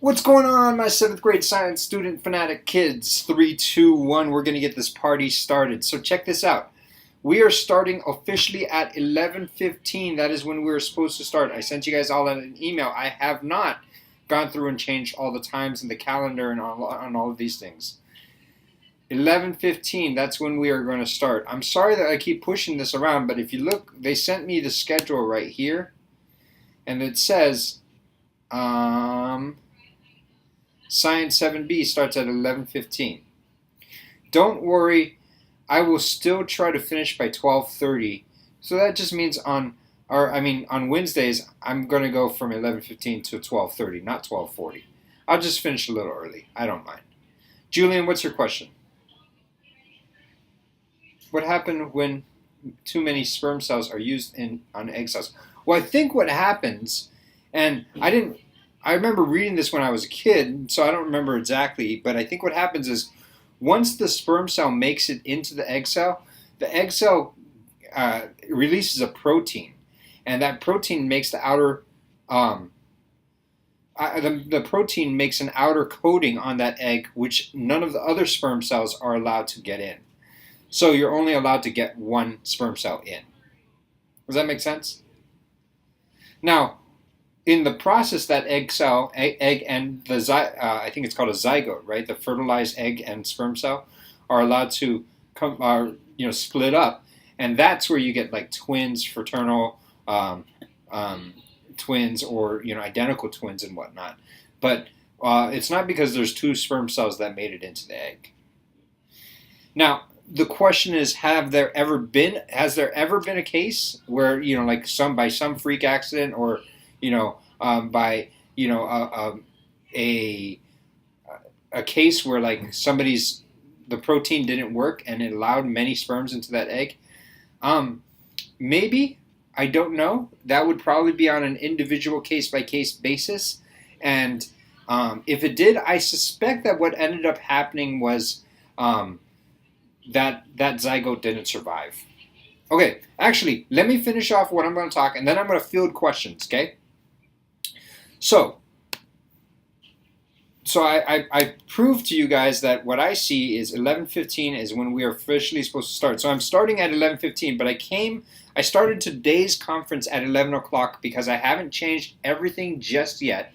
What's going on, my 7th grade science student fanatic kids? 3, 2, 1, we're going to get this party started. So check this out. We are starting officially at 11:15. That is when we were supposed to start. I sent you guys all an email. I have not gone through and changed all the times in the calendar and on all of these things. 11:15, that's when we are going to start. I'm sorry that I keep pushing this around, but if you look, they sent me the schedule right here, and it says Science 7B starts at 11:15. Don't worry, I will still try to finish by 12:30. So that just means on Wednesdays I'm going to go from 11:15 to 12:30, not 12:40. I'll just finish a little early. I don't mind. Julian, what's your question? What happened when too many sperm cells are used on egg cells? Well, I think what happens, and I remember reading this when I was a kid, so I don't remember exactly, but I think what happens is once the sperm cell makes it into the egg cell releases a protein, and that protein makes the outer the protein makes an outer coating on that egg, which none of the other sperm cells are allowed to get in. So you're only allowed to get one sperm cell in. Does that make sense? Now, in the process, that egg and I think it's called a zygote, right? The fertilized egg and sperm cell are allowed to split up, and that's where you get like twins, fraternal twins, or identical twins and whatnot. But it's not because there's two sperm cells that made it into the egg. Now, the question is, has there ever been a case where like by some freak accident, or by a a case where like the protein didn't work and it allowed many sperms into that egg? Maybe. I don't know. That would probably be on an individual case by case basis, and if it did, I suspect that what ended up happening was that zygote didn't survive. Okay, actually, let me finish off what I'm going to talk, and then I'm going to field questions, okay? So I proved to you guys that what I see is 11:15 is when we are officially supposed to start. So I'm starting at 11:15, but I started today's conference at 11 o'clock because I haven't changed everything just yet.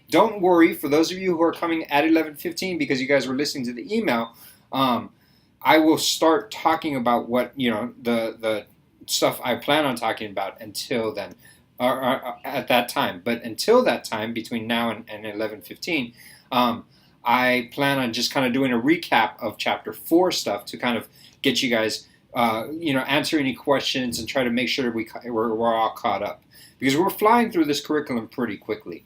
Don't worry, for those of you who are coming at 11:15 because you guys were listening to the email, I will start talking about what the stuff I plan on talking about until then, or at that time. But until that time, between now and 11:15, I plan on just kind of doing a recap of Chapter 4 stuff to kind of get you guys, answer any questions and try to make sure we're all caught up, because we're flying through this curriculum pretty quickly.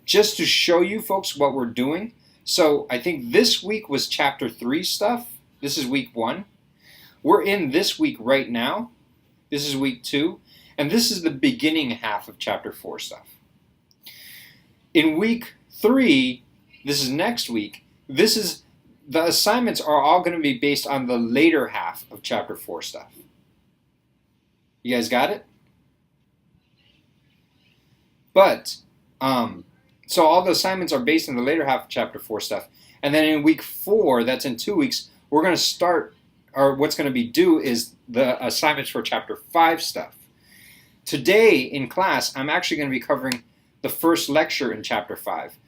Just to show you folks what we're doing. So I think this week was Chapter 3 stuff. This is week 1. We're in this week right now. This is week 2. And this is the beginning half of Chapter 4 stuff. In week 3, this is next week, the assignments are all going to be based on the later half of Chapter 4 stuff. You guys got it? But, so all the assignments are based on the later half of Chapter 4 stuff. And then in week 4, that's in 2 weeks, we're going to start, or what's going to be due is the assignments for Chapter 5 stuff. Today in class, I'm actually going to be covering the first lecture in Chapter 5.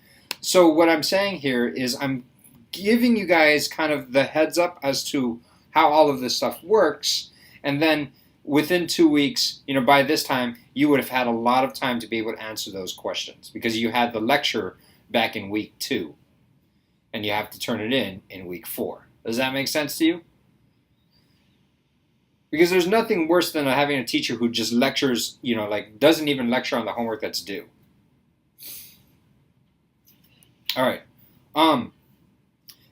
So what I'm saying here is I'm giving you guys kind of the heads up as to how all of this stuff works, and then within 2 weeks, by this time, you would have had a lot of time to be able to answer those questions, because you had the lecture back in week 2, and you have to turn it in week 4. Does that make sense to you? Because there's nothing worse than having a teacher who just lectures, doesn't even lecture on the homework that's due. All right.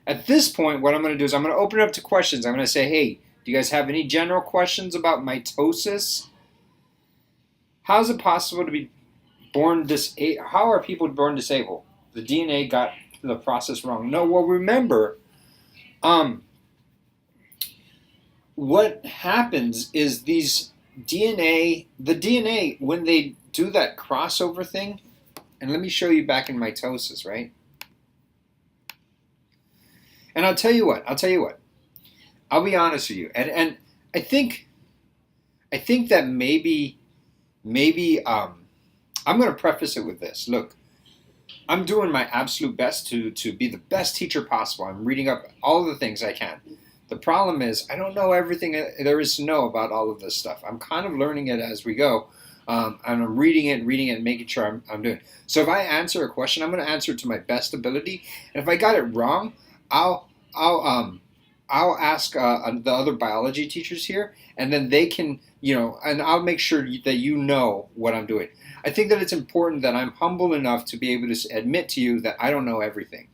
At this point, what I'm going to do is I'm going to open it up to questions. I'm going to say, hey, do you guys have any general questions about mitosis? How is it possible to be born disabled? How are people born disabled? The DNA got the process wrong. No, well, remember, what happens is the DNA, when they do that crossover thing, and let me show you back in mitosis, right? And I'll tell you what. I'll be honest with you, and I think that maybe I'm going to preface it with this. Look, I'm doing my absolute best to be the best teacher possible. I'm reading up all the things I can. The problem is I don't know everything there is to know about all of this stuff. I'm kind of learning it as we go, and I'm reading it, making sure I'm doing it. So if I answer a question, I'm going to answer it to my best ability. And if I got it wrong, I'll ask the other biology teachers here, and then they can, and I'll make sure that you know what I'm doing. I think that it's important that I'm humble enough to be able to admit to you that I don't know everything.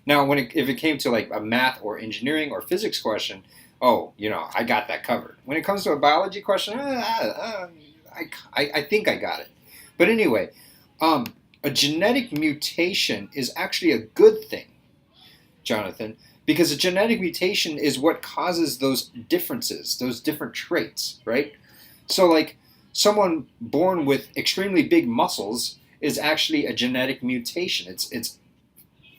Now, if it came to like a math or engineering or physics question, I got that covered. When it comes to a biology question, I think I got it. But anyway, a genetic mutation is actually a good thing, Jonathan, because a genetic mutation is what causes those differences, those different traits, right? So like someone born with extremely big muscles is actually a genetic mutation. It's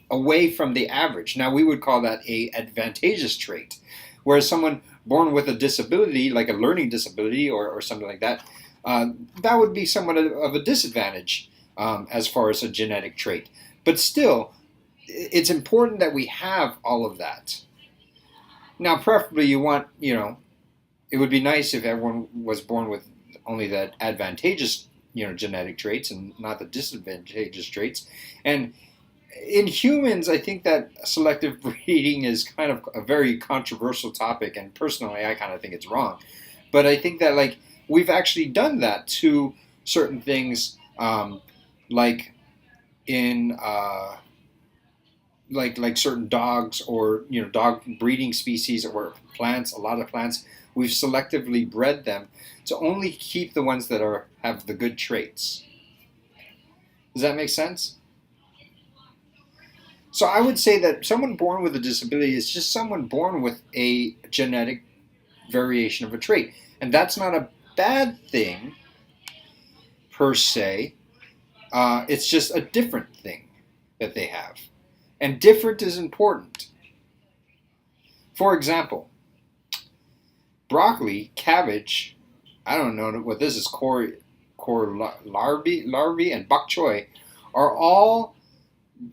away from the average. Now we would call that a advantageous trait, whereas someone born with a disability, like a learning disability or something like that, that would be somewhat of a disadvantage as far as a genetic trait. But still, it's important that we have all of that. Now, preferably you want, it would be nice if everyone was born with only the advantageous, genetic traits and not the disadvantageous traits. And in humans, I think that selective breeding is kind of a very controversial topic, and personally, I kind of think it's wrong. But I think that like we've actually done that to certain things, like in like certain dogs or dog breeding species or plants. A lot of plants, we've selectively bred them to only keep the ones that have the good traits. Does that make sense? So I would say that someone born with a disability is just someone born with a genetic variation of a trait. And that's not a bad thing, per se. It's just a different thing that they have. And different is important. For example, broccoli, cabbage, I don't know what this is, larvae, and bok choy are all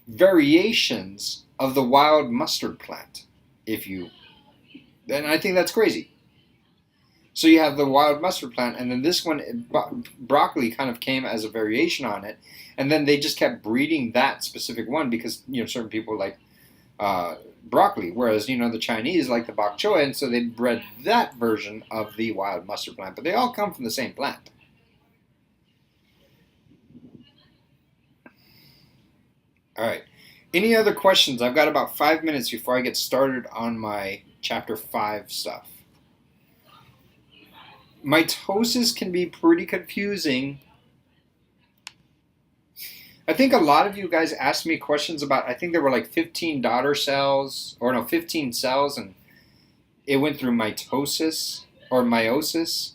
variations of the wild mustard plant. Then I think that's crazy. So you have the wild mustard plant, and then this one, broccoli, kind of came as a variation on it, and then they just kept breeding that specific one because certain people like broccoli, whereas the Chinese like the bok choy, and so they bred that version of the wild mustard plant. But they all come from the same plant. All right. Any other questions? I've got about 5 minutes before I get started on my chapter 5 stuff. Mitosis can be pretty confusing. I think a lot of you guys asked me questions about, I think there were like 15 daughter cells, 15 cells, and it went through mitosis or meiosis.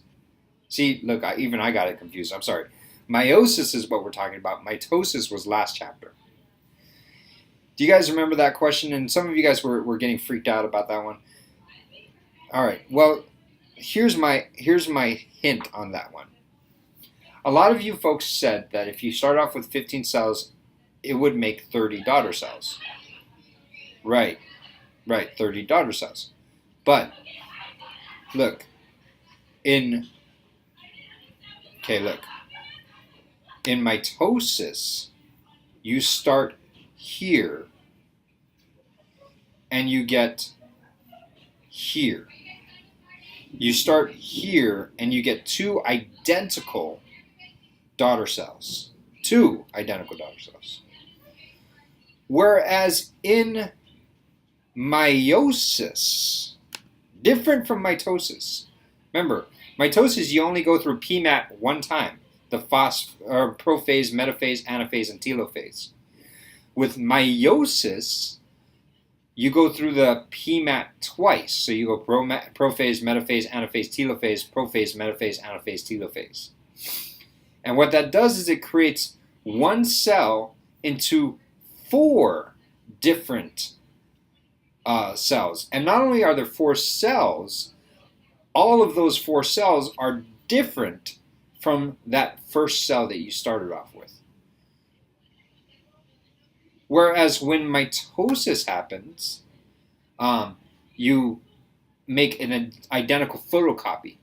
See, look, I got it confused. I'm sorry. Meiosis is what we're talking about. Mitosis was last chapter. Do you guys remember that question? And some of you guys were getting freaked out about that one. All right. Well, here's my hint on that one. A lot of you folks said that if you start off with 15 cells, it would make 30 daughter cells. Right, 30 daughter cells. But look, in mitosis, you start here and you get here. You start here and you get two identical daughter cells. Whereas in meiosis, different from mitosis. Remember, mitosis, you only go through PMAT one time, the prophase, metaphase, anaphase, and telophase. With meiosis, you go through the PMAT twice. So you go prophase, metaphase, anaphase, telophase, prophase, metaphase, anaphase, telophase. And what that does is it creates one cell into 4 different cells. And not only are there 4 cells, all of those 4 cells are different from that first cell that you started off with. Whereas when mitosis happens, you make an identical photocopy.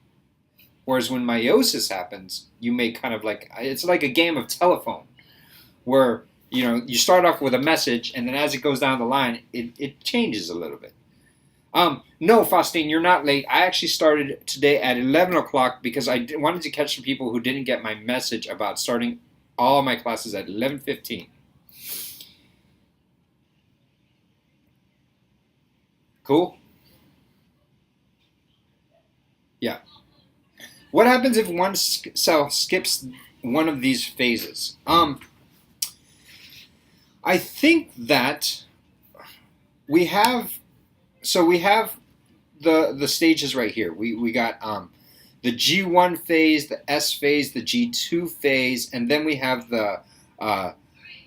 Whereas when meiosis happens, you make kind of like, it's like a game of telephone, where you start off with a message, and then as it goes down the line, it changes a little bit. No, Faustine, you're not late. I actually started today at 11 o'clock because I wanted to catch some people who didn't get my message about starting all my classes at 11:15. Cool? Yeah. What happens if one cell skips one of these phases? I think that we have the stages right here. We got the G1 phase, the S phase, the G2 phase, and then we have the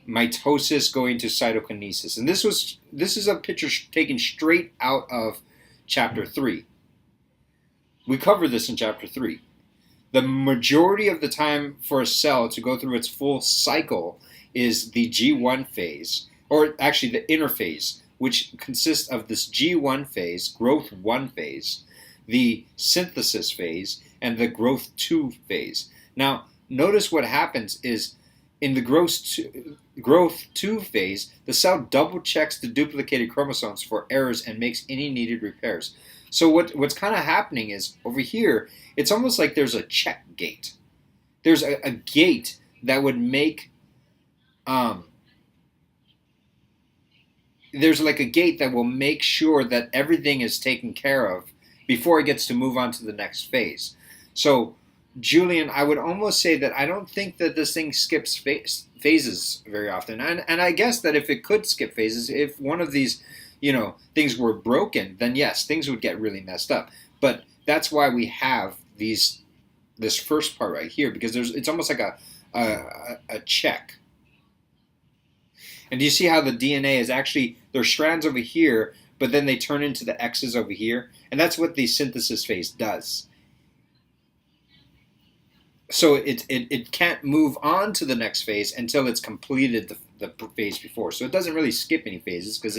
mitosis going to cytokinesis. And this is a picture taken straight out of chapter 3. We covered this in chapter 3. The majority of the time for a cell to go through its full cycle is the G1 phase, or actually the interphase, which consists of this G1 phase, growth 1 phase, the synthesis phase, and the growth 2 phase. Now, notice what happens is in the growth 2 phase, the cell double checks the duplicated chromosomes for errors and makes any needed repairs. So what's kind of happening is over here, it's almost like there's a check gate. There's a gate that would make there's like a gate that will make sure that everything is taken care of before it gets to move on to the next phase. So, Julian, I would almost say that I don't think that this thing skips phases very often. And I guess that if it could skip phases, if one of these, things were broken, then yes, things would get really messed up. But that's why we have this first part right here, because it's almost like a check. And do you see how the DNA is actually, there's strands over here, but then they turn into the X's over here? And that's what the synthesis phase does. So it can't move on to the next phase until it's completed the phase before. So it doesn't really skip any phases because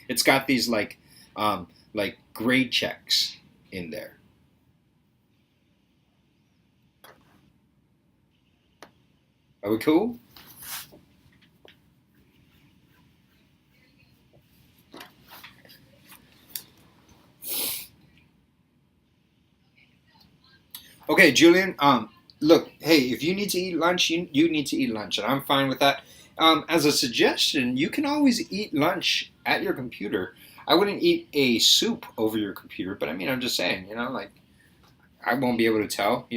it's got these like grade checks in there. Are we cool? Okay, Julian. Look, hey, if you need to eat lunch, you need to eat lunch, and I'm fine with that. As a suggestion, you can always eat lunch at your computer. I wouldn't eat a soup over your computer, but I mean, I'm just saying, like, I won't be able to tell,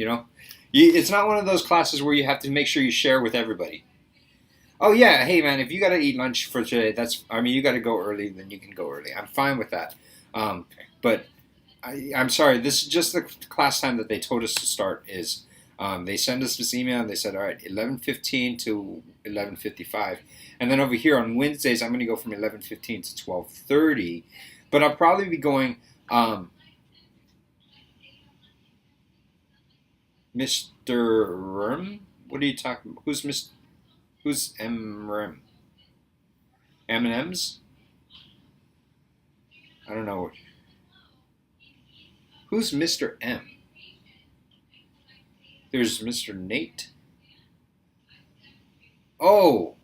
It's not one of those classes where you have to make sure you share with everybody. Oh yeah, hey man, if you got to eat lunch for today, you got to go early, then you can go early. I'm fine with that. But I'm sorry, this is just the class time that they told us to start is, they send us this email and they said, all right, 11:15 to 11:55. And then over here on Wednesdays, I'm going to go from 11:15 to 12:30. But I'll probably be going, Mr. Rem? What are you talking about? Who's M. Rem? M&M's? I don't know. Who's Mr. M? There's Mr. Nate. Oh,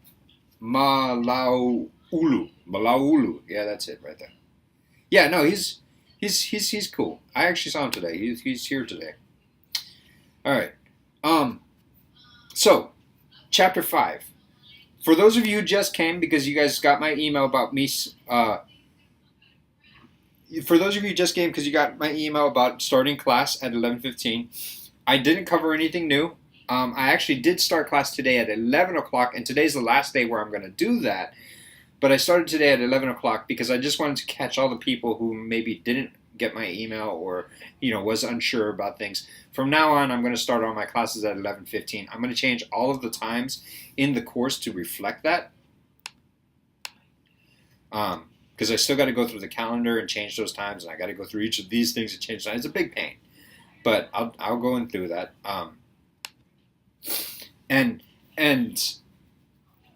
Malaulu. Yeah, that's it right there. Yeah, no, he's cool. I actually saw him today. He's here today. All right. So, chapter 5. For those of you who just came because you guys got my email about me, for those of you who just came because you got my email about starting class at 11:15, I didn't cover anything new. I actually did start class today at 11 o'clock, and today's the last day where I'm going to do that. But I started today at 11 o'clock because I just wanted to catch all the people who maybe didn't get my email or was unsure about things, from now on I'm going to start all my classes at 11:15. I'm going to change all of the times in the course to reflect that. Because I still got to go through the calendar and change those times, and I got to go through each of these things and change time. It's a big pain, but I'll go in through that. And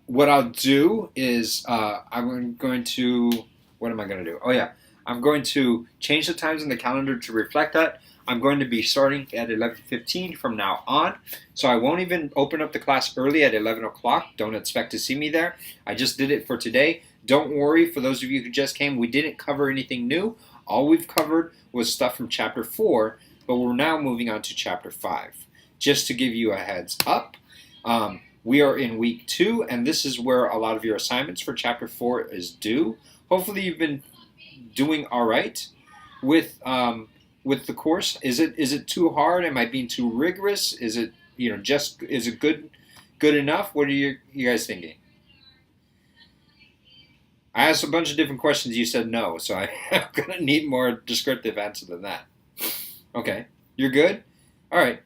what I'll do is I'm going to, what am I going to do? Oh yeah, I'm going to change the times in the calendar to reflect that. I'm going to be starting at 11:15 from now on, so I won't even open up the class early at 11 o'clock. Don't expect to see me there. I just did it for today. Don't worry, for those of you who just came, we didn't cover anything new. All we've covered was stuff from Chapter 4, but we're now moving on to Chapter 5. Just to give you a heads up, we are in week 2, and this is where a lot of your assignments for Chapter 4 is due. Hopefully you've been doing all right with the course. Is it too hard? Am I being too rigorous? Is it is it good enough? What are you guys thinking? I asked a bunch of different questions. You said no, so I'm going to need more descriptive answer than that. Okay. You're good? All right.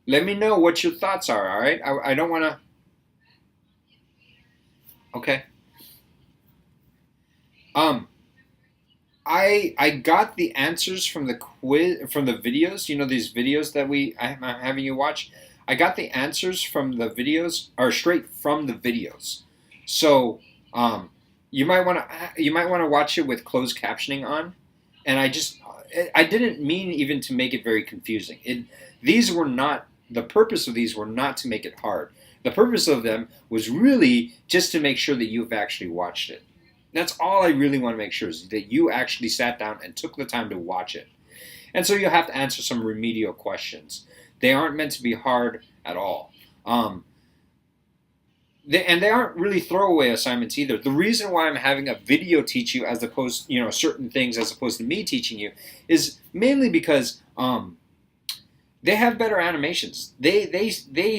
Let me know what your thoughts are, all right? I don't want to... Okay. I got the answers from the quiz, from the videos. These videos that I'm having you watch? I got the answers from the videos, or straight from the videos. So, you might want to watch it with closed captioning on, and I didn't mean even to make it very confusing. The purpose of these were not to make it hard. The purpose of them was really just to make sure that you've actually watched it. That's all I really want to make sure, is that you actually sat down and took the time to watch it. And so you'll have to answer some remedial questions. They aren't meant to be hard at all. They aren't really throwaway assignments either. The reason why I'm having a video teach you as opposed, certain things as opposed to me teaching you, is mainly because they have better animations. They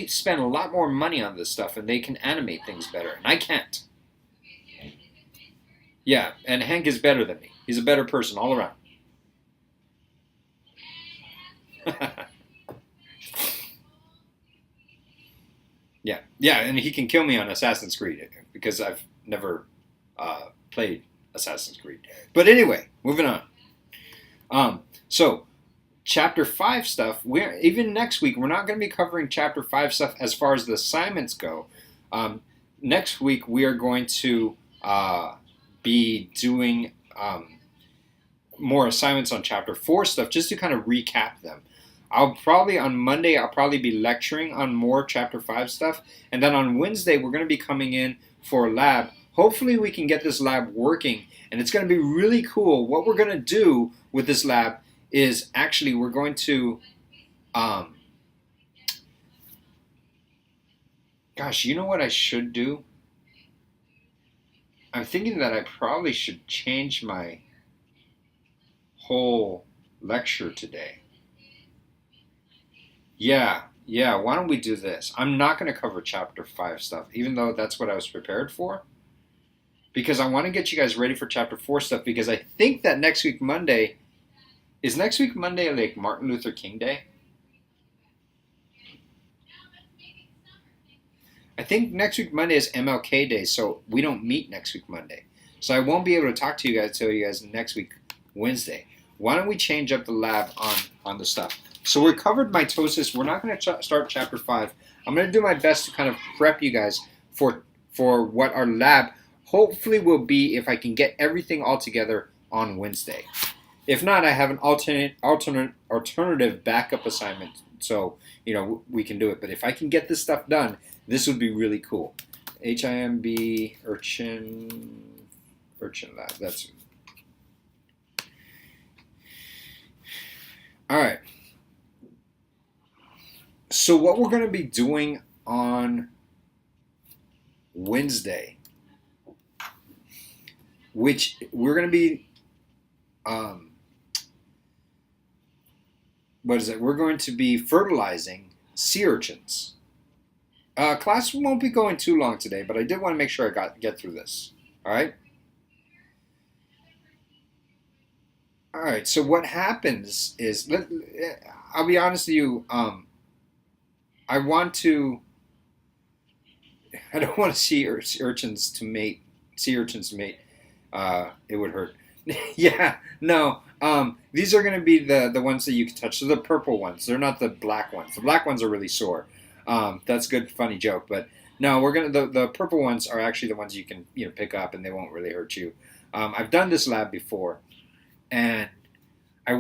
spend a lot more money on this stuff, and they can animate things better, and I can't. Yeah, and Hank is better than me. He's a better person all around. Yeah, and he can kill me on Assassin's Creed because I've never played Assassin's Creed. But anyway, moving on. So Chapter 5 stuff. Even next week we're not going to be covering Chapter 5 stuff as far as the assignments go. Next week we are going to be doing more assignments on Chapter 4 stuff, just to kind of recap them. On Monday, I'll probably be lecturing on more Chapter 5 stuff. And then on Wednesday, we're going to be coming in for a lab. Hopefully we can get this lab working. And it's going to be really cool. What we're going to do with this lab is actually we're going to... gosh, you know what I should do? I'm thinking that I probably should change my whole lecture today. Yeah, why don't we do this? I'm not going to cover Chapter 5 stuff, even though that's what I was prepared for. Because I want to get you guys ready for Chapter 4 stuff, because I think that next week Monday... Is next week Monday like Martin Luther King Day? I think next week Monday is MLK Day, so we don't meet next week Monday. So I won't be able to talk to you guys until you guys next week Wednesday. Why don't we change up the lab on the stuff? So we're covered mitosis. We're not going to start Chapter 5. I'm going to do my best to kind of prep you guys for what our lab hopefully will be, if I can get everything all together on Wednesday. If not, I have an alternative backup assignment, so we can do it. But if I can get this stuff done, this would be really cool. HIMB Urchin Lab. That's all right. So what we're going to be doing on Wednesday, which we're going to be, we're going to be fertilizing sea urchins. Class won't be going too long today, but I did want to make sure I get through this. All right. All right. So what happens is, I'll be honest with you. I want to. I don't want to see urchins to mate. Sea urchins to mate. It would hurt. Yeah. No. These are going to be the ones that you can touch. So the purple ones. They're not the black ones. The black ones are really sore. That's a good, funny joke. But no, we're gonna. The purple ones are actually the ones you can pick up, and they won't really hurt you. I've done this lab before, and I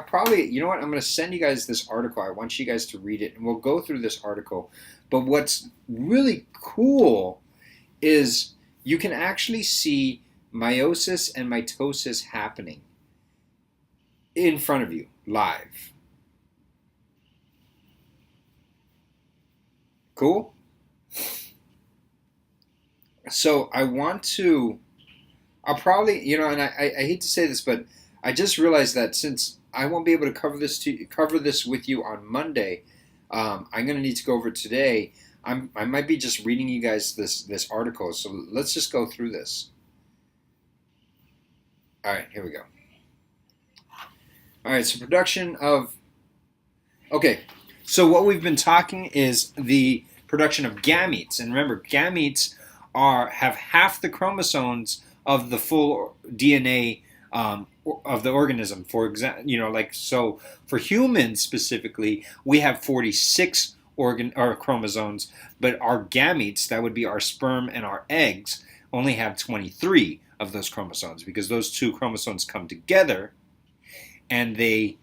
probably, you know what, I'm going to send you guys this article. I want you guys to read it, and we'll go through this article. But what's really cool is you can actually see meiosis and mitosis happening in front of you live. Cool? So I'll probably, and I hate to say this, but I just realized that since I won't be able to cover this with you on Monday, I'm going to need to go over it today. I might be just reading you guys this article, so let's just go through this. All right, here we go. All right, so production of. Okay, so what we've been talking is the production of gametes, and remember, gametes have half the chromosomes of the full DNA of the organism. For example, so for humans specifically, we have 46 chromosomes, but our gametes, that would be our sperm and our eggs, only have 23 of those chromosomes, because those two chromosomes come together and they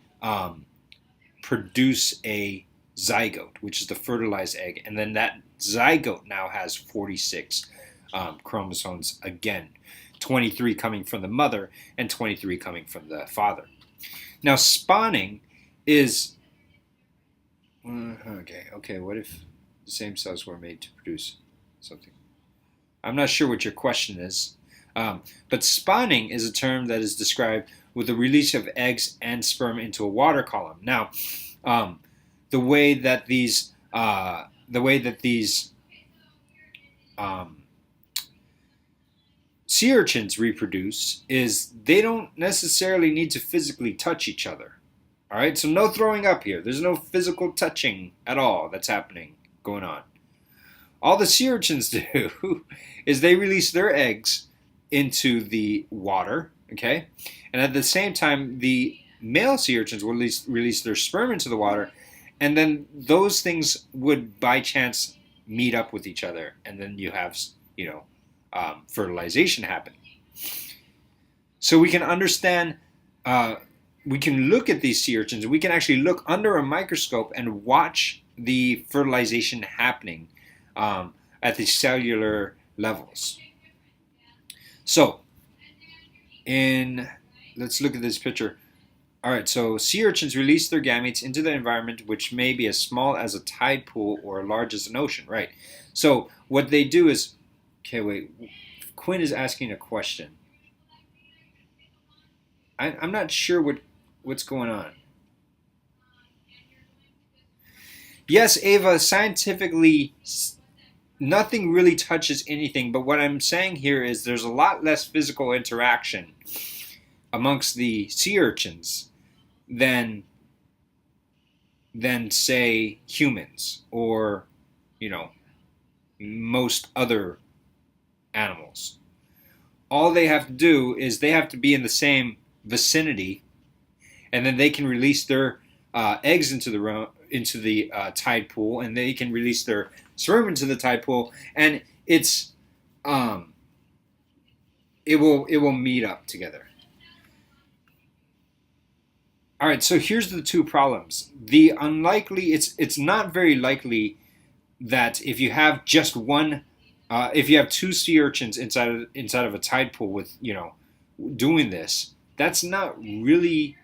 produce a zygote, which is the fertilized egg, and then that zygote now has 46 chromosomes again. 23 coming from the mother and 23 coming from the father. Now, spawning is okay. What if the same cells were made to produce something? I'm not sure what your question is, but spawning is a term that is described with the release of eggs and sperm into a water column. Now, the way that these sea urchins reproduce is they don't necessarily need to physically touch each other. All right, so no throwing up here. There's no physical touching at all that's going on. All the sea urchins do is they release their eggs into the water, okay? And at the same time, the male sea urchins will release their sperm into the water, and then those things would by chance meet up with each other, and then you have, fertilization happen. So we can understand, we can look at these sea urchins, we can actually look under a microscope and watch the fertilization happening at the cellular levels. So, let's look at this picture. All right, so sea urchins release their gametes into the environment, which may be as small as a tide pool or large as an ocean, right? So what they do is, okay, wait, Quinn is asking a question. I'm not sure what's going on. Yes, Ava, scientifically, nothing really touches anything, but what I'm saying here is there's a lot less physical interaction amongst the sea urchins than say humans or most other animals. All they have to do is they have to be in the same vicinity, and then they can release their eggs into the tide pool, and they can release their sperm into the tide pool, and it will meet up together. All right, so here's the two problems. It's not very likely that if you have just one, if you have two sea urchins inside of a tide pool with doing this, that's not really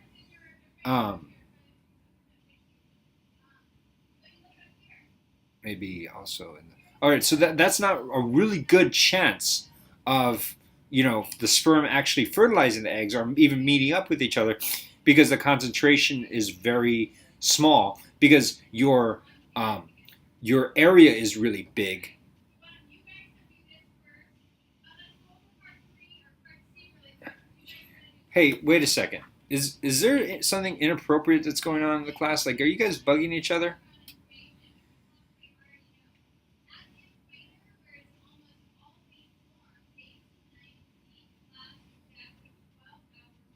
maybe also all right, so that's not a really good chance of the sperm actually fertilizing the eggs or even meeting up with each other, because the concentration is very small, because your area is really big. Hey, wait a second. Is there something inappropriate that's going on in the class? Like, are you guys bugging each other?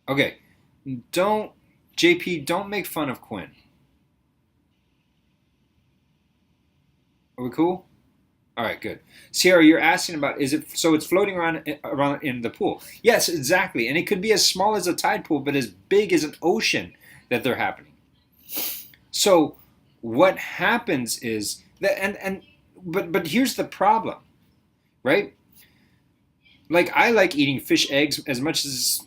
Okay, don't JP, don't make fun of Quinn. Are we cool? All right, good. Sierra, you're asking about, is it so it's floating around in the pool? Yes, exactly. And it could be as small as a tide pool, but as big as an ocean that they're happening. So what happens is that but here's the problem, right? Like I like eating fish eggs as much as,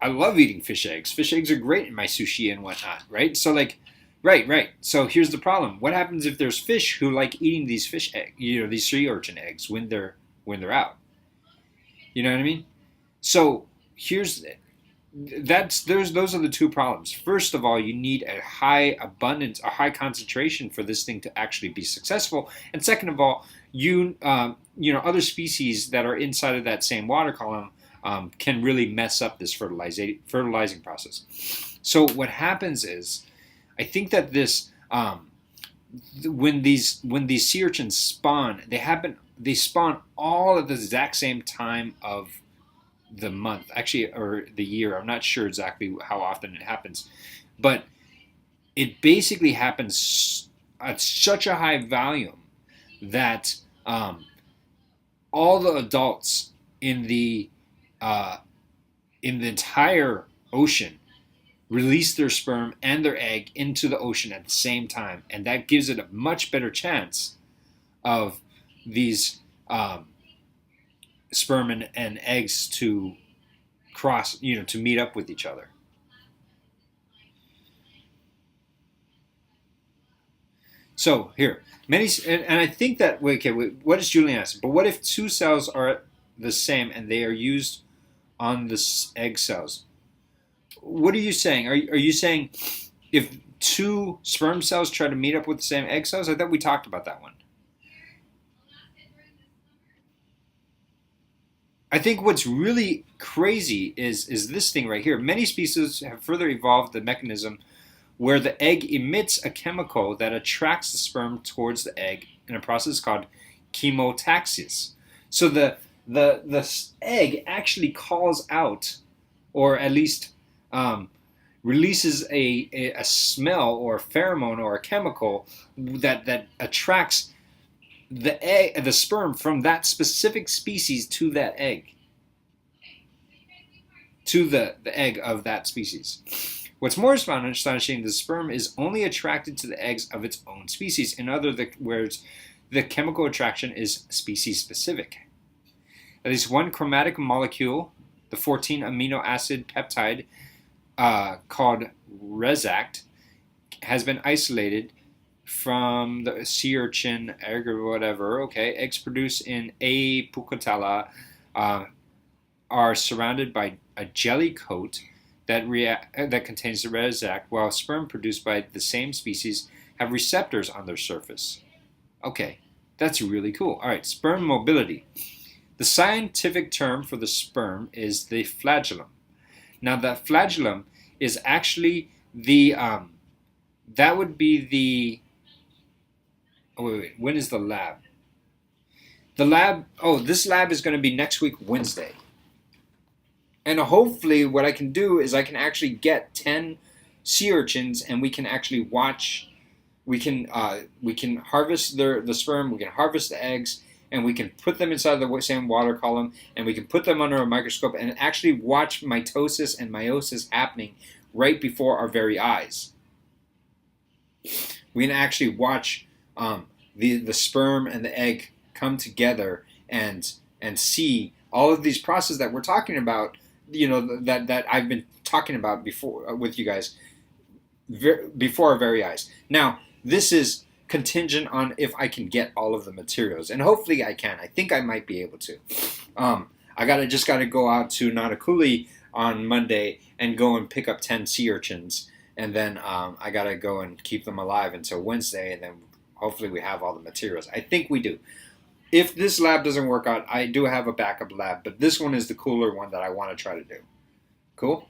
I love eating fish eggs. Fish eggs are great in my sushi and whatnot, right? So like, right. So here's the problem: what happens if there's fish who like eating these fish egg, these sea urchin eggs when they're out? You know what I mean? So here's those are the two problems. First of all, you need a high abundance, a high concentration for this thing to actually be successful. And second of all, other species that are inside of that same water column can really mess up this fertilizing process. So what happens is, I think that this when these sea urchins spawn, they spawn all at the exact same time of the month, actually, or the year. I'm not sure exactly how often it happens, but it basically happens at such a high volume that all the adults in the uh, entire ocean release their sperm and their egg into the ocean at the same time, and that gives it a much better chance of these sperm and eggs to cross, to meet up with each other. So here, and I think that wait, what is Julian asking? But what if two cells are the same and they are used on the egg cells? What are you saying? Are you saying if two sperm cells try to meet up with the same egg cells? I thought we talked about that one. I think what's really crazy is this thing right here. Many species have further evolved the mechanism where the egg emits a chemical that attracts the sperm towards the egg in a process called chemotaxis. So the egg actually calls out, or at least releases a smell or a pheromone or a chemical that attracts the sperm from that specific species to that egg, to the egg of that species. What's more astonishing, the sperm is only attracted to the eggs of its own species. In other words, the chemical attraction is species specific. At least one chromatic molecule, the 14 amino acid peptide called Resact, has been isolated from the sea urchin, egg or whatever. Okay, eggs produced in A. pulcatella are surrounded by a jelly coat that contains the Resact, while sperm produced by the same species have receptors on their surface. Okay, that's really cool. All right, sperm mobility. The scientific term for the sperm is the flagellum. Now, the flagellum is actually that would be the. Oh, wait. When is the lab? This lab is going to be next week, Wednesday. And hopefully what I can do is I can actually get 10 sea urchins and we can actually watch, we can harvest the sperm, we can harvest the eggs, and we can put them inside the same water column, and we can put them under a microscope and actually watch mitosis and meiosis happening right before our very eyes. We can actually watch the sperm and the egg come together and see all of these processes that we're talking about, that I've been talking about before with you guys before our very eyes. Now, this is contingent on if I can get all of the materials, and hopefully I can. I think I might be able to. I just gotta go out to Nanakuli on Monday and go and pick up 10 sea urchins, and then I gotta go and keep them alive until Wednesday, and then hopefully we have all the materials. I think we do. If this lab doesn't work out, I do have a backup lab, but this one is the cooler one that I want to try to do. Cool?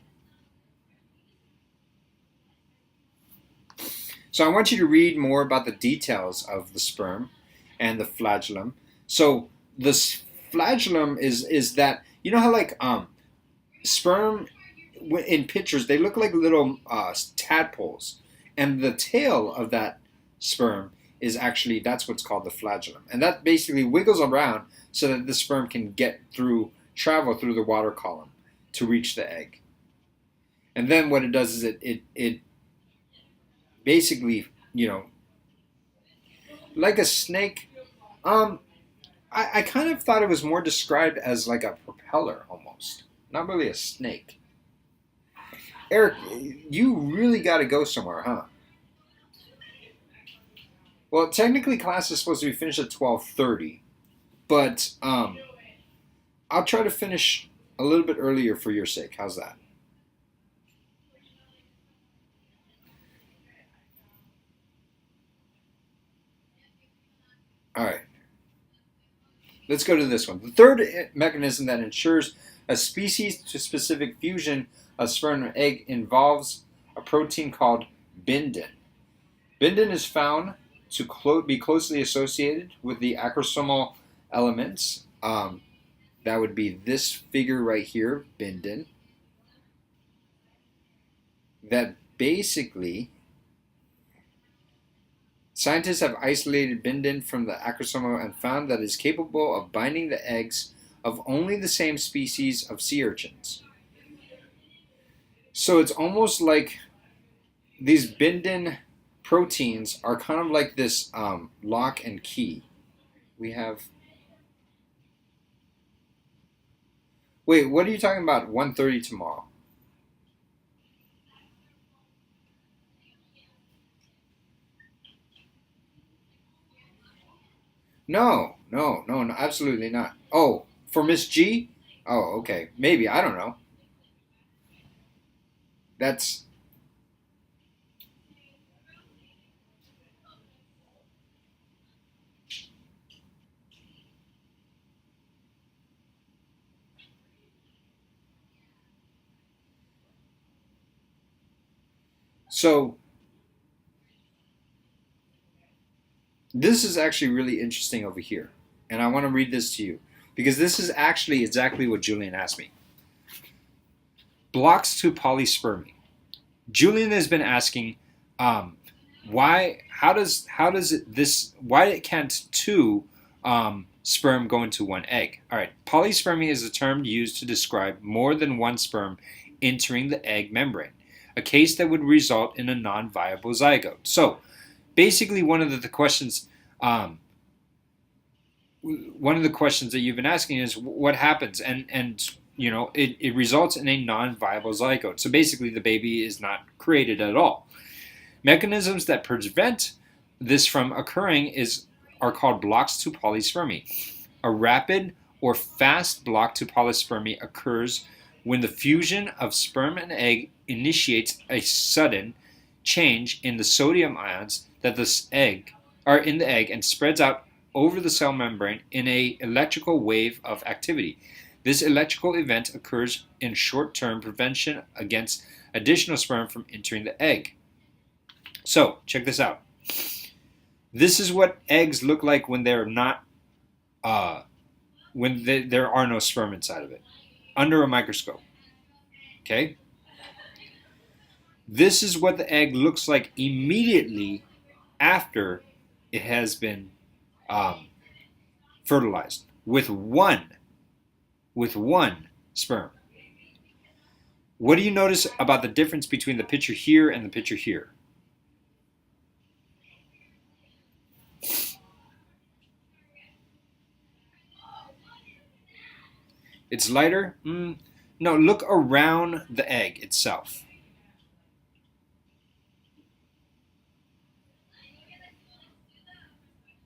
So I want you to read more about the details of the sperm and the flagellum. So this flagellum is that, you know how like sperm in pictures, they look like little tadpoles, and the tail of that sperm is actually, that's what's called the flagellum, and that basically wiggles around so that the sperm can travel through the water column to reach the egg. And then what it does is it basically, like a snake. I kind of thought it was more described as like a propeller almost, not really a snake. Eric, you really got to go somewhere, huh? Well, technically class is supposed to be finished at 12:30, but I'll try to finish a little bit earlier for your sake. How's that? All right. Let's go to this one. The third mechanism that ensures a species-to-specific fusion of sperm and egg involves a protein called bindin. Bindin is found to be closely associated with the acrosomal elements. That would be this figure right here, bindin. That basically, scientists have isolated bindin from the acrosoma and found that it is capable of binding the eggs of only the same species of sea urchins. So it's almost like these bindin proteins are kind of like this lock and key. We have. Wait, what are you talking about? 1:30 tomorrow? No, no, no, no, absolutely not. Oh, for Miss G? Oh, okay. Maybe, I don't know. That's so this is actually really interesting over here. And I want to read this to you because this is actually exactly what Julian asked me. Blocks to polyspermy. Julian has been asking, why it can't two sperm go into one egg? All right, polyspermy is a term used to describe more than one sperm entering the egg membrane, a case that would result in a non-viable zygote. So, basically, one of the questions that you've been asking is what happens, and it results in a non-viable zygote. So basically, the baby is not created at all. Mechanisms that prevent this from occurring are called blocks to polyspermy. A rapid or fast block to polyspermy occurs when the fusion of sperm and egg initiates a sudden change in the sodium ions that this egg are in the egg and spreads out over the cell membrane in a electrical wave of activity. This electrical event occurs in short-term prevention against additional sperm from entering the egg. So, check this out. This is what eggs look like when they're not, there are no sperm inside of it, under a microscope. Okay? This is what the egg looks like immediately after it has been fertilized with one sperm. What do you notice about the difference between the picture here and the picture here? It's lighter? No, look around the egg itself.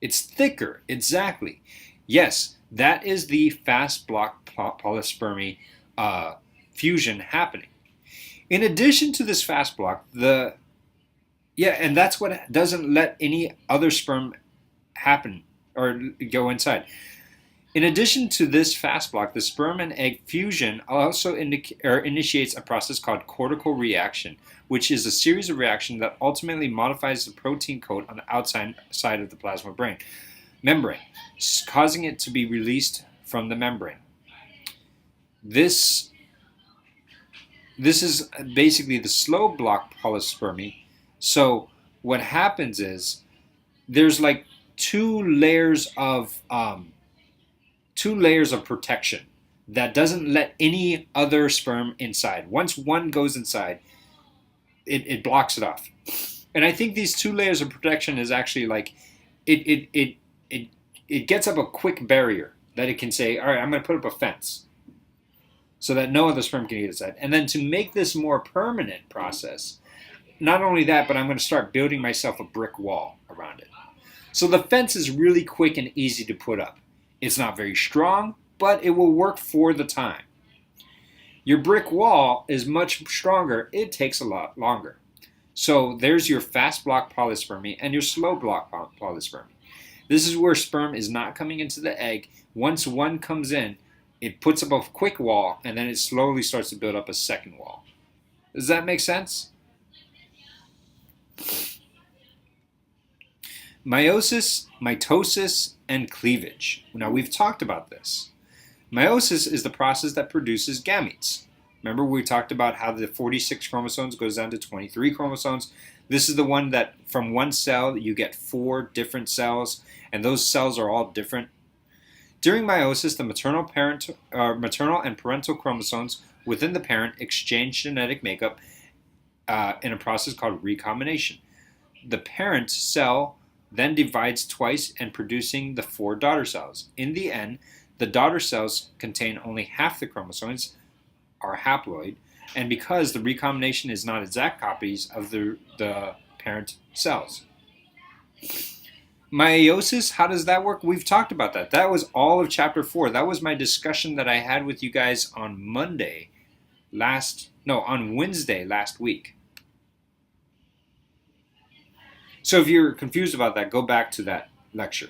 It's thicker, exactly. Yes, that is the fast block polyspermy fusion happening. In addition to this fast block, and that's what doesn't let any other sperm happen or go inside. In addition to this fast block, the sperm and egg fusion also initiates a process called cortical reaction, which is a series of reactions that ultimately modifies the protein coat on the outside side of the plasma membrane, causing it to be released from the membrane. This is basically the slow block polyspermy. So what happens is there's like two layers of protection that doesn't let any other sperm inside. Once one goes inside, it blocks it off. And I think these two layers of protection is actually like it gets up a quick barrier that it can say, all right, I'm going to put up a fence so that no other sperm can get inside. And then to make this more permanent process, not only that, but I'm going to start building myself a brick wall around it. So the fence is really quick and easy to put up. It's not very strong, but it will work for the time. Your brick wall is much stronger. It takes a lot longer. So there's your fast block polyspermy and your slow block polyspermy. This is where sperm is not coming into the egg. Once one comes in, it puts up a quick wall, and then it slowly starts to build up a second wall. Does that make sense? Meiosis, mitosis, and cleavage. Now, we've talked about this. Meiosis is the process that produces gametes. Remember, we talked about how the 46 chromosomes goes down to 23 chromosomes. This is the one that from one cell you get 4 different cells, and those cells are all different. During meiosis, the maternal and parental chromosomes within the parent exchange genetic makeup in a process called recombination. The parent cell then divides twice and producing the 4 daughter cells. In the end, the daughter cells contain only half the chromosomes, are haploid, and because the recombination is not exact copies of the parent cells. Meiosis, how does that work? We've talked about that. That was all of chapter 4. That was my discussion that I had with you guys on Wednesday last week. So if you're confused about that, go back to that lecture.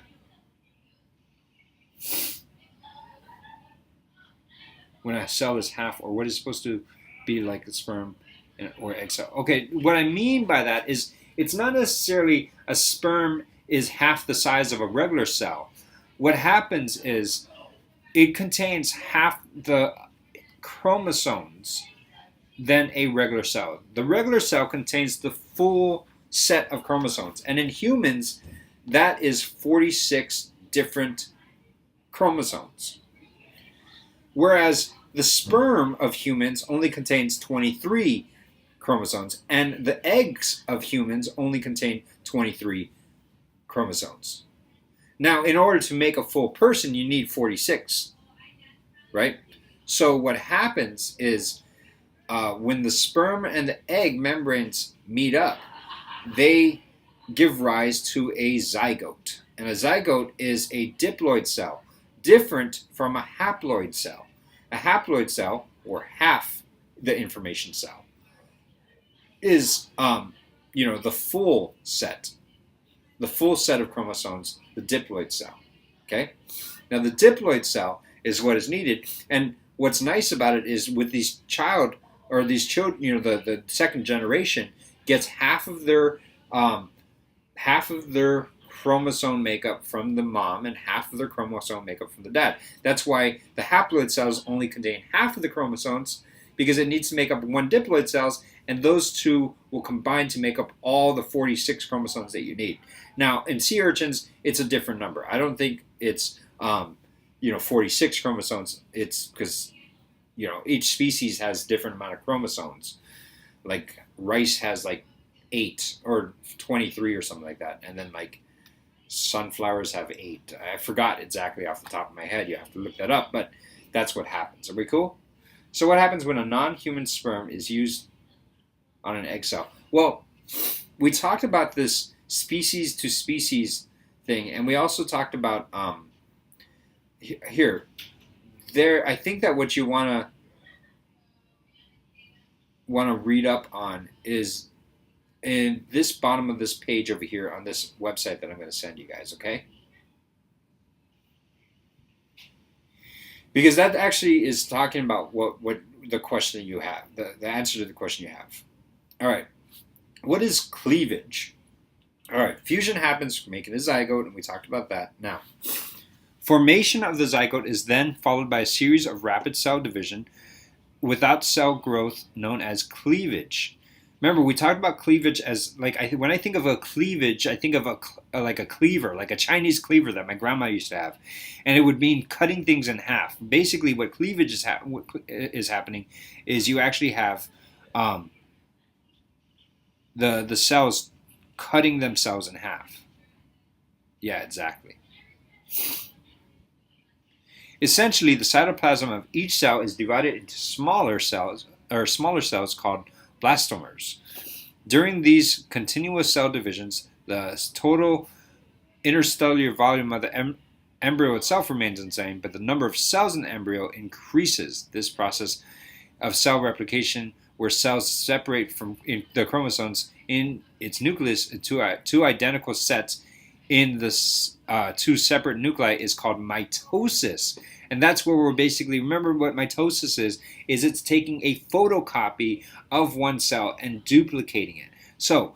When a cell is half, or what is supposed to be like a sperm or egg cell. Okay, what I mean by that is it's not necessarily a sperm is half the size of a regular cell. What happens is it contains half the chromosomes than a regular cell. The regular cell contains the full set of chromosomes. And in humans, that is 46 different chromosomes. Whereas the sperm of humans only contains 23 chromosomes, and the eggs of humans only contain 23 chromosomes. Now, in order to make a full person, you need 46, right? So what happens is when the sperm and the egg membranes meet up, they give rise to a zygote. And a zygote is a diploid cell, different from a haploid cell. A haploid cell, or half the information cell, is the full set of chromosomes, the diploid cell. Okay? Now the diploid cell is what is needed, and what's nice about it is with these children, the second generation gets half of their chromosome makeup from the mom and half of their chromosome makeup from the dad. That's why the haploid cells only contain half of the chromosomes, because it needs to make up one diploid cells, and those two will combine to make up all the 46 chromosomes that you need. Now, in sea urchins, it's a different number. I don't think it's 46 chromosomes. It's because each species has different amount of chromosomes. Like rice has like 8 or 23 or something like that, and then like sunflowers have 8. I forgot exactly off the top of my head. You have to look that up, but that's what happens. Are we cool? So what happens when a non-human sperm is used on an egg cell? Well, we talked about this species to species thing, and we also talked about I think that what you want to read up on is in this bottom of this page over here on this website that I'm going to send you guys, okay? Because that actually is talking about what the question you have, the answer to the question you have. All right. What is cleavage? All right. Fusion happens from making a zygote, and we talked about that. Now, formation of the zygote is then followed by a series of rapid cell division without cell growth known as cleavage. Remember, we talked about cleavage as when I think of a cleavage, I think of like a cleaver, like a Chinese cleaver that my grandma used to have, and it would mean cutting things in half. Basically, what cleavage is happening is you actually have the cells cutting themselves in half. Yeah, exactly. Essentially, the cytoplasm of each cell is divided into smaller cells called blastomers. During these continuous cell divisions, the total intercellular volume of the embryo itself remains the same, but the number of cells in the embryo increases. This process of cell replication, where cells separate from the chromosomes in its nucleus into two identical sets in the two separate nuclei, is called mitosis. And that's where we're basically, remember what mitosis is it's taking a photocopy of one cell and duplicating it. So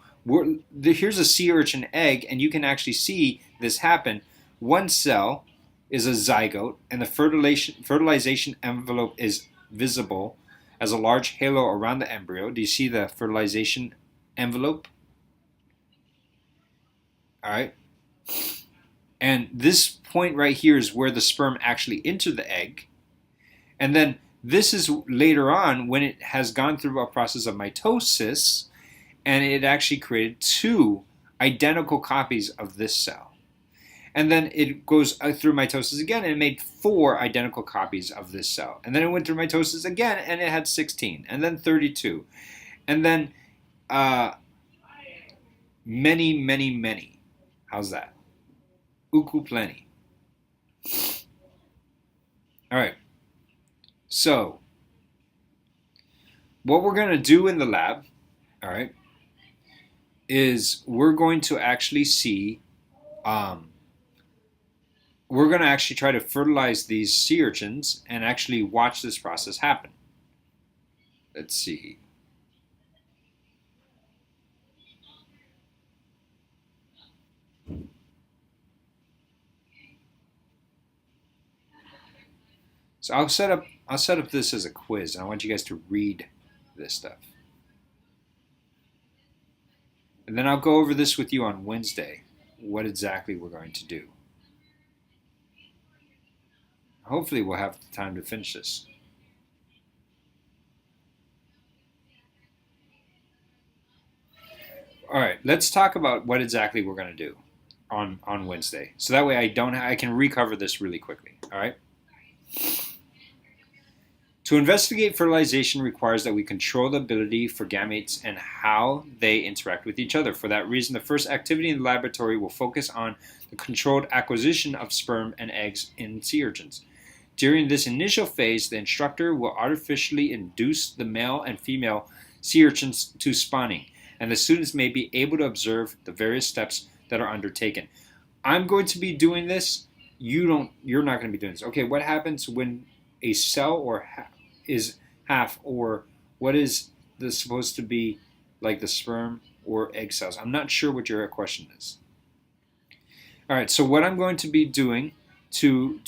here's a sea urchin egg, and you can actually see this happen. One cell is a zygote, and the fertilization envelope is visible as a large halo around the embryo. Do you see the fertilization envelope? All right. And this point right here is where the sperm actually entered the egg. And then this is later on when it has gone through a process of mitosis, and it actually created two identical copies of this cell. And then it goes through mitosis again, and it made 4 identical copies of this cell. And then it went through mitosis again, and it had 16, and then 32. And then many, many, many. How's that? Uku plenty. All right. So, what we're going to do in the lab, all right, is we're going to actually see, we're going to actually try to fertilize these sea urchins and actually watch this process happen. Let's see. So I'll set up this as a quiz, and I want you guys to read this stuff. And then I'll go over this with you on Wednesday, what exactly we're going to do. Hopefully we'll have the time to finish this. All right, let's talk about what exactly we're going to do on Wednesday. So that way I can recover this really quickly, all right? To investigate fertilization requires that we control the ability for gametes and how they interact with each other. For that reason, the first activity in the laboratory will focus on the controlled acquisition of sperm and eggs in sea urchins. During this initial phase, the instructor will artificially induce the male and female sea urchins to spawning, and the students may be able to observe the various steps that are undertaken. I'm going to be doing this. You're not going to be doing this. Okay, what happens when a cell is half, or what is this supposed to be, like the sperm or egg cells? I'm not sure what your question is. All right, so what I'm going to be doing to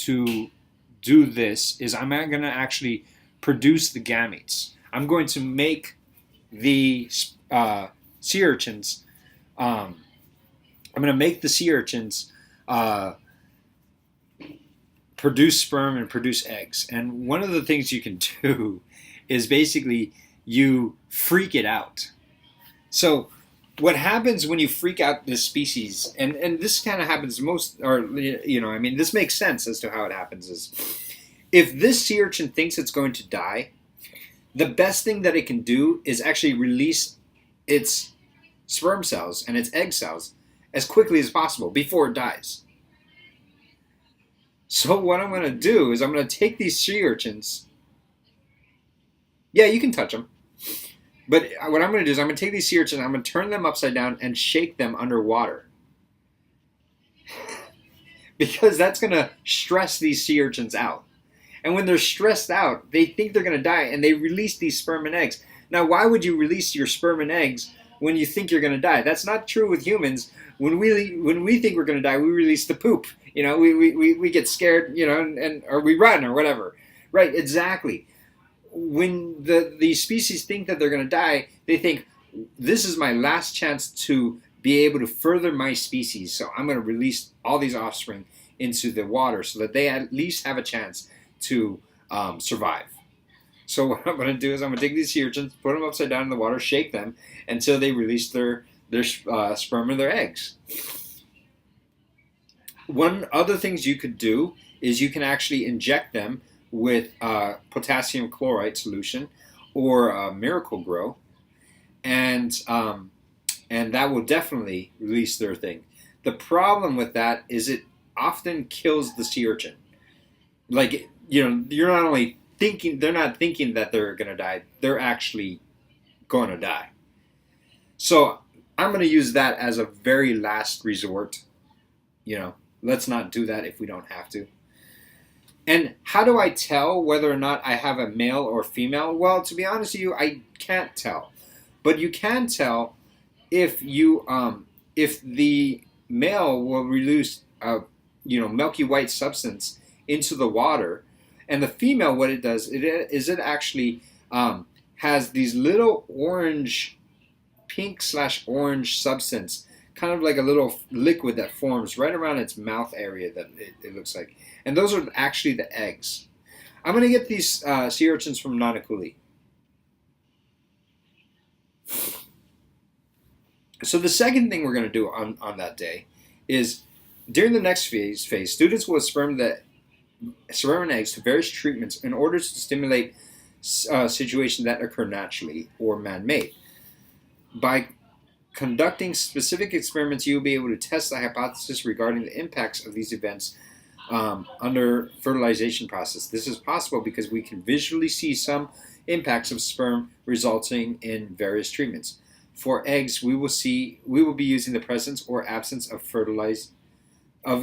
do this is I'm going to actually produce the gametes. I'm going to make the sea urchins. I'm going to make the sea urchins produce sperm and produce eggs. And one of the things you can do is basically you freak it out. So what happens when you freak out this species, and this kind of happens this makes sense as to how it happens, is if this sea urchin thinks it's going to die, the best thing that it can do is actually release its sperm cells and its egg cells as quickly as possible before it dies. So what I'm going to do is I'm going to take these sea urchins. Yeah, you can touch them. But what I'm going to do is I'm going to take these sea urchins, I'm going to turn them upside down and shake them underwater. Because that's going to stress these sea urchins out. And when they're stressed out, they think they're going to die, and they release these sperm and eggs. Now, why would you release your sperm and eggs when you think you're going to die? That's not true with humans. When we think we're going to die, we release the poop. We get scared, and or we run or whatever. Right? Exactly. When these species think that they're going to die, they think, this is my last chance to be able to further my species, so I'm going to release all these offspring into the water so that they at least have a chance to survive. So what I'm going to do is I'm going to take these sea urchins, put them upside down in the water, shake them until they release their sperm and their eggs. One other things you could do is you can actually inject them with potassium chloride solution or Miracle-Gro, and that will definitely release their thing. The problem with that is it often kills the sea urchin. Like, you're not only thinking, they're not thinking that they're going to die, they're actually going to die. So I'm going to use that as a very last resort. Let's not do that if we don't have to. And how do I tell whether or not I have a male or female? Well, to be honest with you, I can't tell. But you can tell if the male will release milky white substance into the water, and the female, what it does is it actually has these little pink/orange substance, kind of like a little liquid that forms right around its mouth area that it looks like. And those are actually the eggs. I'm going to get these sea urchins from Nanakuli. So the second thing we're going to do on that day is, during the next phase, students will sperm and eggs to various treatments in order to stimulate situations that occur naturally or man-made. By conducting specific experiments, you will be able to test the hypothesis regarding the impacts of these events under fertilization process. This is possible because we can visually see some impacts of sperm resulting in various treatments. For eggs, we will be using the presence or absence of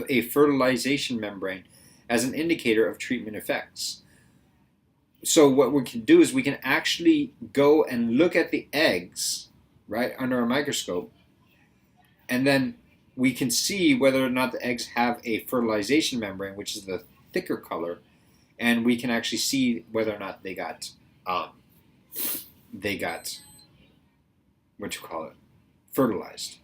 a fertilization membrane as an indicator of treatment effects. So what we can do is we can actually go and look at the eggs, right, under a microscope, and then we can see whether or not the eggs have a fertilization membrane, which is the thicker color, and we can actually see whether or not they got fertilized.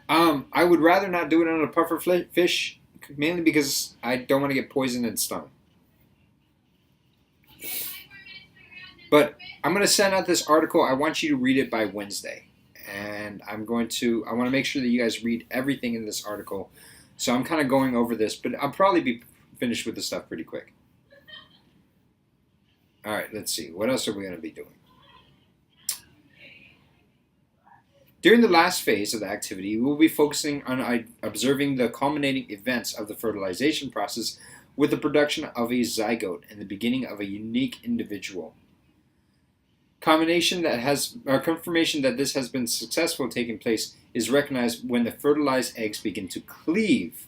I would rather not do it on a puffer fish, mainly because I don't want to get poisoned and stung. But I'm going to send out this article. I want you to read it by Wednesday. And I want to make sure that you guys read everything in this article. So I'm kind of going over this, but I'll probably be finished with this stuff pretty quick. All right, let's see. What else are we going to be doing? During the last phase of the activity, we will be focusing on observing the culminating events of the fertilization process with the production of a zygote and the beginning of a unique individual. Confirmation that this has been successful taking place is recognized when the fertilized eggs begin to cleave.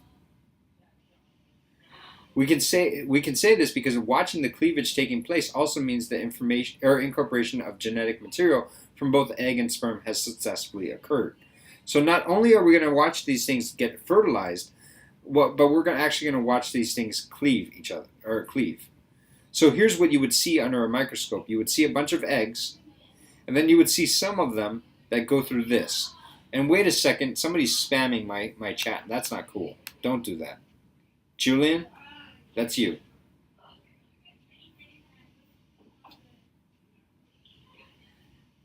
We can say this because watching the cleavage taking place also means the incorporation of genetic material from both egg and sperm has successfully occurred. So not only are we going to watch these things get fertilized, but we're actually going to watch these things cleave each other, or cleave. So here's what you would see under a microscope. You would see a bunch of eggs, and then you would see some of them that go through this. And wait a second, somebody's spamming my chat. That's not cool. Don't do that. Julian, that's you.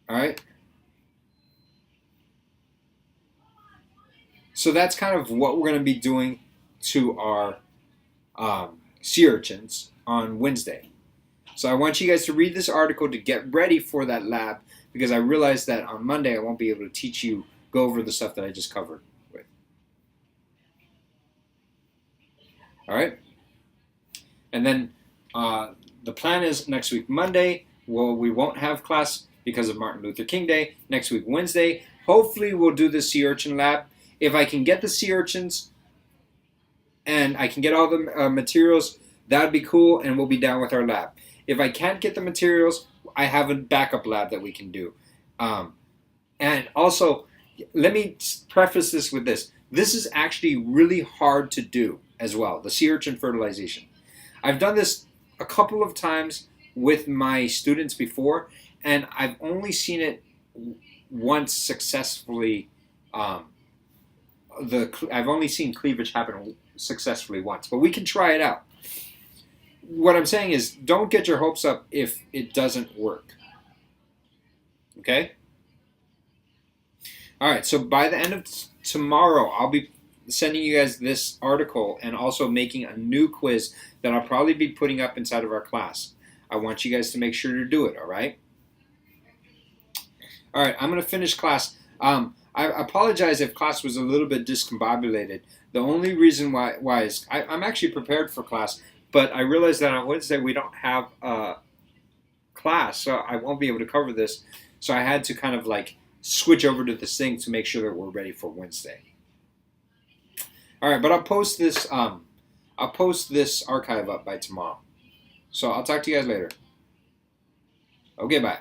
All right? So that's kind of what we're going to be doing to our sea urchins on Wednesday. So I want you guys to read this article to get ready for that lab, because I realize that on Monday I won't be able to go over the stuff that I just covered with. All right? And then the plan is next week Monday, we won't have class because of Martin Luther King Day. Next week Wednesday, hopefully we'll do the sea urchin lab. If I can get the sea urchins and I can get all the materials, that'd be cool, and we'll be down with our lab. If I can't get the materials, I have a backup lab that we can do. And also, let me preface this with this. This is actually really hard to do as well, the sea urchin fertilization. I've done this a couple of times with my students before, and I've only seen it once successfully. I've only seen cleavage happen successfully once, but we can try it out. What I'm saying is, don't get your hopes up if it doesn't work. Okay? All right, so by the end of tomorrow, I'll be sending you guys this article and also making a new quiz that I'll probably be putting up inside of our class. I want you guys to make sure to do it, all right? All right, I'm going to finish class. I apologize if class was a little bit discombobulated. The only reason why is I'm actually prepared for class, but I realized that on Wednesday we don't have a class, so I won't be able to cover this. So I had to kind of like switch over to this thing to make sure that we're ready for Wednesday. All right, but I'll post this archive up by tomorrow. So I'll talk to you guys later. Okay, bye.